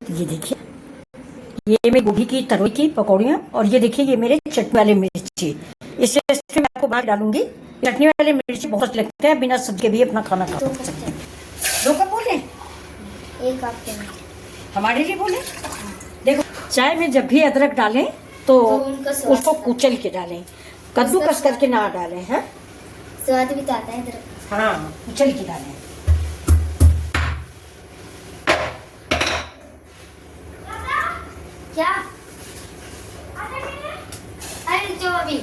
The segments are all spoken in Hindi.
ये देखिए, ये मैं गोभी की तरोई की पकौड़ियाँ, और ये देखिए ये मेरे चटनी वाले मिर्ची। इस रेसिपी में आपको बात डालूंगी। चटनी वाले मिर्ची बहुत लगते हैं, बिना सब्जी के भी अपना खाना खा सकते हैं। 2 कप बोले, 1 कप के हमारे लिए बोले। देखो, चाय में जब भी अदरक डालें तो उसको कुचल के डालें, कद्दूकस करके ना डालें। है स्वाद भी तो आता है अदरक। हाँ, कुचल के डालें। क्या? अरे जो अभी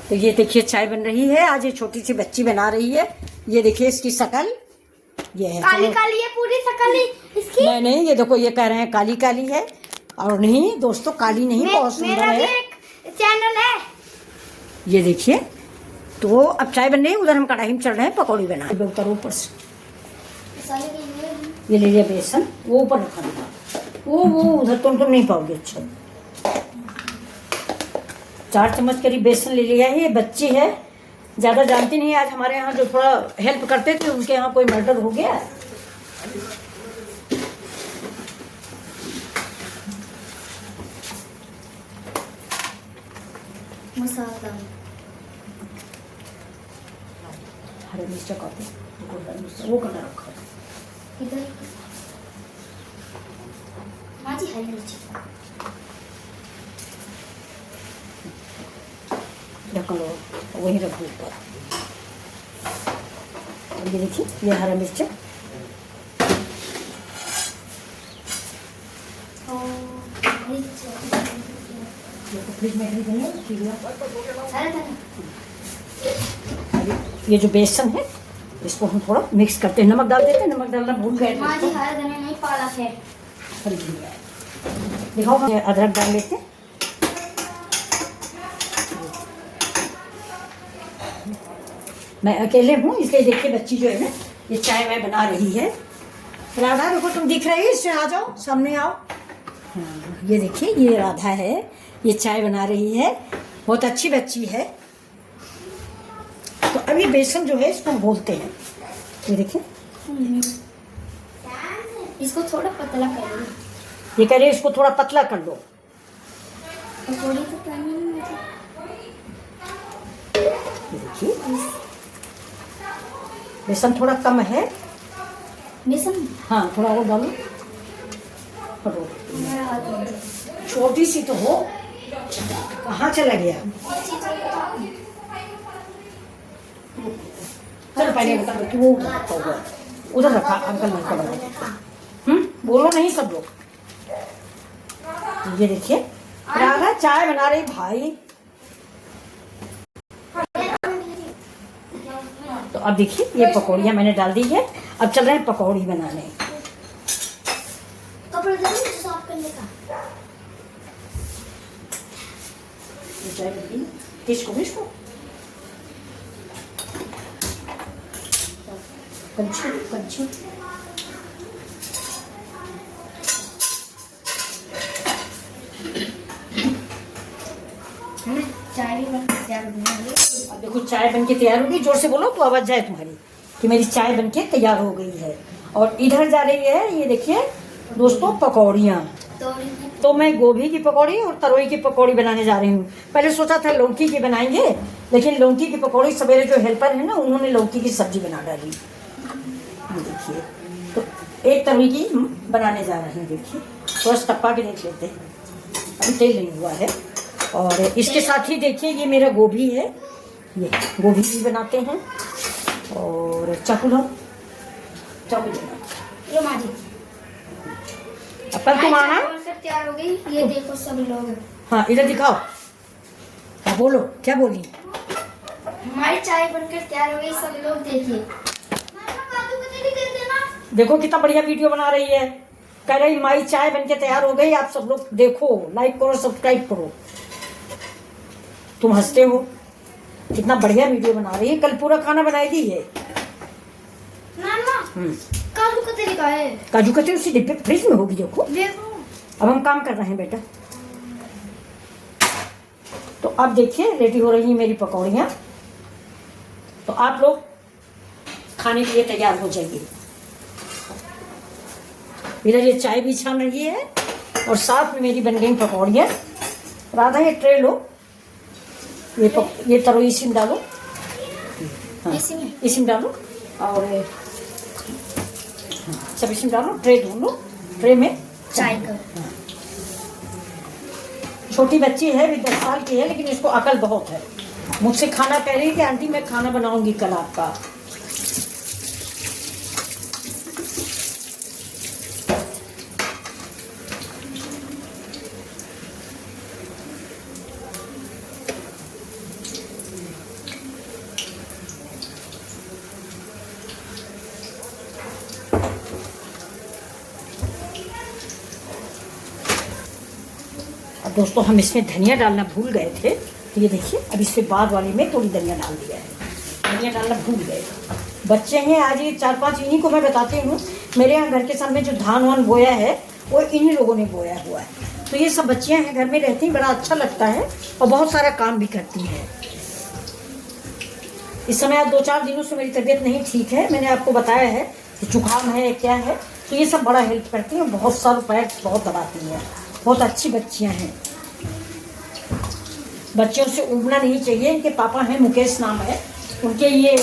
तो ये देखिए चाय बन रही है। आज ये छोटी सी बच्ची बना रही है। ये देखिए इसकी शकल ये है। काली काली है पूरी शकल इसकी। नहीं, ये देखो, ये कह रहे हैं काली काली है, और नहीं दोस्तों, काली नहीं, बहुत सुंदर मेरा है। भी एक चैनल है। ये देखिए, तो अब चाय बन रही है, उधर हम कढ़ाई में चढ़ रहे हैं पकौड़ी बना। उतर ऊपर से ये ले लिया बेसन, वो ऊपर रखा था, वो उधर तुम नहीं पाओगे। अच्छा, 4 चम्मच करीब बेसन ले लिया है। ये बच्ची है, ज्यादा जानती नहीं है। आज हमारे यहाँ जो थोड़ा हेल्प करते थे, उनके यहाँ कोई मर्डर हो गया। मसाला हरे मिर्चा का वो कलर रखा इधर माँ जी, हरी मिर्ची ढक्कन लो, वही रख दो ऊपर। और ये देखिए, ये हरा मिर्चा, फ्रिज में ये जो बेसन है, इसको हम थोड़ा मिक्स करते हैं। नमक डाल देते हैं, नमक डालना भूल गए। माँ जी, हरा धनिया नहीं पाला है। दिखाओ, अदरक डाल लेते हैं। मैं अकेले हूँ, इसलिए देखिए बच्ची जो है ना, ये चाय वाय बना रही है। राधा देखो, तुम दिख रही है, इससे आ जाओ, सामने आओ। हाँ, ये देखिए, ये राधा है, ये चाय बना रही है, बहुत अच्छी बच्ची है। तो अब ये बेसन जो है, इसको हम बोलते हैं। ये देखिए, इसको थोड़ा पतला कर लो। ये कह रहे इसको थोड़ा पतला कर लो। पकौड़ी तो करनी नहीं मुझे। ये देखिए, बेसन थोड़ा कम है। बेसन हाँ, थोड़ा और डालो। मेरा हाथ बंद है। छोटी सी तो हो, कहाँ चला गया? चलो पहले बता दो कि वो उधर रखा हुआ है। उधर रखा, अंकल ने का बना। बोलो नहीं सब लोग। ये देखिए, राधा चाय बना रही भाई। तो अब देखिए, ये पकौड़ियाँ मैंने डाल दी है। अब चल रहे हैं पकौड़ी बनाने। कपड़े साफ करने का। चाय बन किसको कंचू चाय भी बन के तैयार हो गई। अब देखो, चाय बन के तैयार होगी। जोर से बोलो तो आवाज जाए तुम्हारी कि मेरी चाय बन के तैयार हो गई है। और इधर जा रही है, ये देखिए दोस्तों, पकौड़ियाँ। तो मैं गोभी की पकौड़ी और तरोई की पकौड़ी बनाने जा रही हूँ। पहले सोचा था लौकी की बनाएंगे, लेकिन लौकी की पकौड़ी सवेरे जो हेल्पर है ना, उन्होंने लौकी की सब्जी बना डाली। ये देखिए, तो एक तरोई की बनाने जा रहे हैं। देखिए, थोड़ा टप्पा के देख लेते हैं, अभी तेल नहीं हुआ है। और इसके साथ ही देखिए, ये मेरा गोभी है, ये गोभी भी बनाते हैं। और चाकू लो, चाकू देना। ये माँ जी, अब कल तुम आना। तैयार हो गई। ये देखो सब लोग। हाँ, इधर दिखाओ। हाँ, बोलो, क्या बोली? हमारी चाय बनकर तैयार हो गई, सब लोग देखिए। देखो कितना बढ़िया वीडियो बना रही है। कह रही माई चाय बनके तैयार हो गई, आप सब लोग देखो, लाइक करो, सब्सक्राइब करो। तुम हंसते हो, कितना बढ़िया वीडियो बना रही है। कल पूरा खाना बनाई दी है। काजू कतली का है। काजू कतली उसी डिब्बे फ्रिज में होगी। देखो, अब हम काम कर रहे हैं बेटा। तो अब देखिए, रेडी हो रही है मेरी पकौड़ियाँ। तो आप लोग खाने के लिए तैयार हो जाइए। इधर ये चाय भी छान रही है और साथ में मेरी बन गई पकौड़ियाँ। राधा ये ट्रे लो, ये तरोई इसी में डालो, हाँ इसी में डालो और सब इसी में डालो। ट्रे ढूंढो, ट्रे में चाय का। छोटी बच्ची है, अभी 10 साल की है, लेकिन इसको अकल बहुत है। मुझसे खाना कह रही थी आंटी मैं खाना बनाऊंगी कल आपका। दोस्तों हम इसमें धनिया डालना भूल गए थे, तो ये देखिए अब इससे बाद वाले में थोड़ी धनिया डाल दिया है। धनिया डालना भूल गए। बच्चे हैं आज ये 4-5, इन्हीं को मैं बताती हूँ। मेरे यहाँ घर के सामने जो धान वान बोया है वो इन्हीं लोगों ने बोया हुआ है। तो ये सब बच्चियाँ हैं, घर में रहती हैं, बड़ा अच्छा लगता है और बहुत सारा काम भी करती हैं। इस समय आज 2-4 दिनों से मेरी तबीयत नहीं ठीक है, मैंने आपको बताया है कि जुकाम है क्या है, तो ये सब बड़ा हेल्प करती हैं, बहुत सारा पैर बहुत दबाती हैं। बहुत अच्छी बच्चियां हैं। बच्चों से उबना नहीं चाहिए। इनके पापा हैं, मुकेश नाम है उनके, ये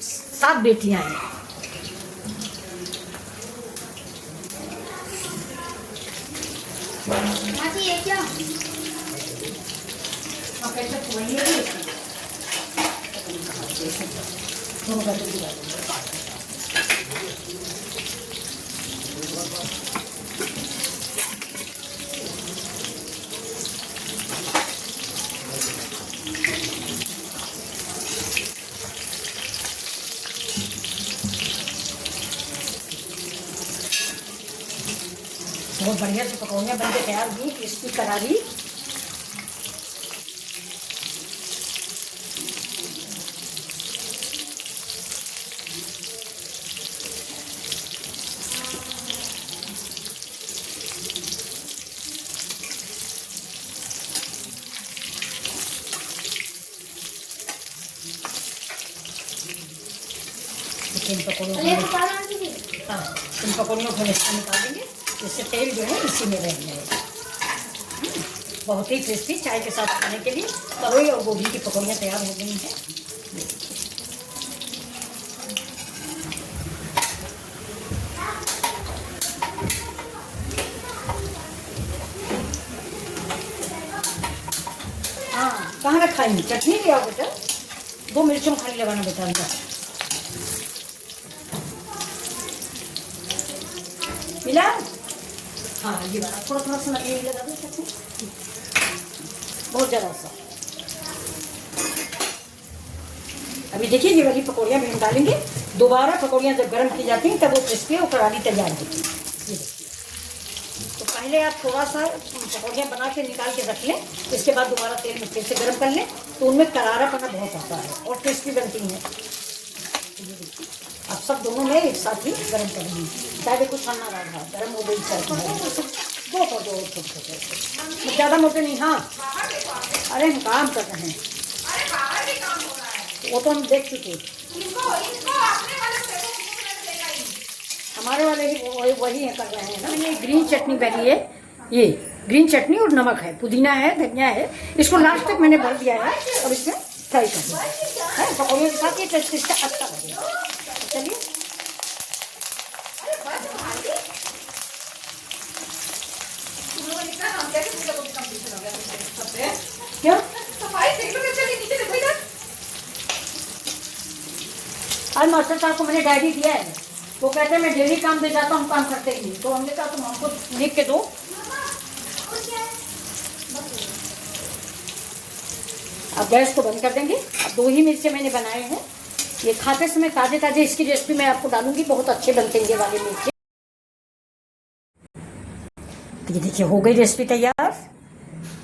7 बेटियां हैं। ये क्या? बहुत बढ़िया से पकौड़ियाँ बन के तैयार हुई, इसकी करारी। इन पकौड़ियों को इससे निकाल देंगे, इससे तेल जो है इसी में रह जाएगा। बहुत ही टेस्टी चाय के साथ खाने के लिए तरोई और गोभी की पकौड़ियाँ तैयार हो गई हैं। हाँ कहाँ रखा है चटनी ले आओ बेटा, 2 मिर्चों खाली लगाना बेटा अंदर। मिला? हाँ ये वाला थोड़ा थोड़ा सा लगा दो चटनी, बहुत ज़्यादा सा। अभी देखिए ये वाली पकौड़ियाँ भी हम डालेंगे। दोबारा पकौड़ियाँ जब गर्म की जाती हैं तब वो क्रिस्पी और करारी तैयार होती है। ये देखिए, तो पहले आप थोड़ा सा पकौड़ियाँ बना के निकाल के रख लें, इसके बाद दोबारा तेल में फिर से गर्म कर लें, तो उनमें करारापना बहुत आता है और टेस्टी बनती हैं। आप सब दोनों में एक साथ ही गर्म करेंगे। चाय कुछ खाना रहा गर्म हो गई चाय, दो छोटे ज़्यादा मोटे नहीं। हाँ अरे हम काम कर रहे हैं, वो तो हम देख चुके। हमारे वाले भी वही कर रहे हैं ना। ये ग्रीन चटनी बनी है, ये ग्रीन चटनी और नमक है, पुदीना है, धनिया है। इसको लास्ट तक मैंने भर दिया है और इसमें फ्राई कर दिया है पकौड़ियों के साथ। ये टेस्ट इसका अच्छा लगेगा। चलिए क्या आज मास्टर साहब को मैंने डायरी दिया है, वो कहते हैं मैं डेली काम दे जाता हूँ, काम करते ही नहीं। तो हमने कहा तुम हमको लिख के दो। अब गैस को बंद कर देंगे। अब 2 ही मिर्चे मैंने बनाए हैं, ये खाते समय ताजे ताजे इसकी रेसिपी मैं आपको डालूंगी, बहुत अच्छे बनते हैं ये वाले मिर्चे। ये देखिए हो गई रेसिपी तैयार।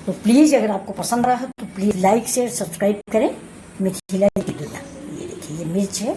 तो प्लीज़ अगर आपको पसंद रहा तो प्लीज़ लाइक शेयर सब्सक्राइब करें मिथिला की दुनिया। ये देखिए ये मिर्च है,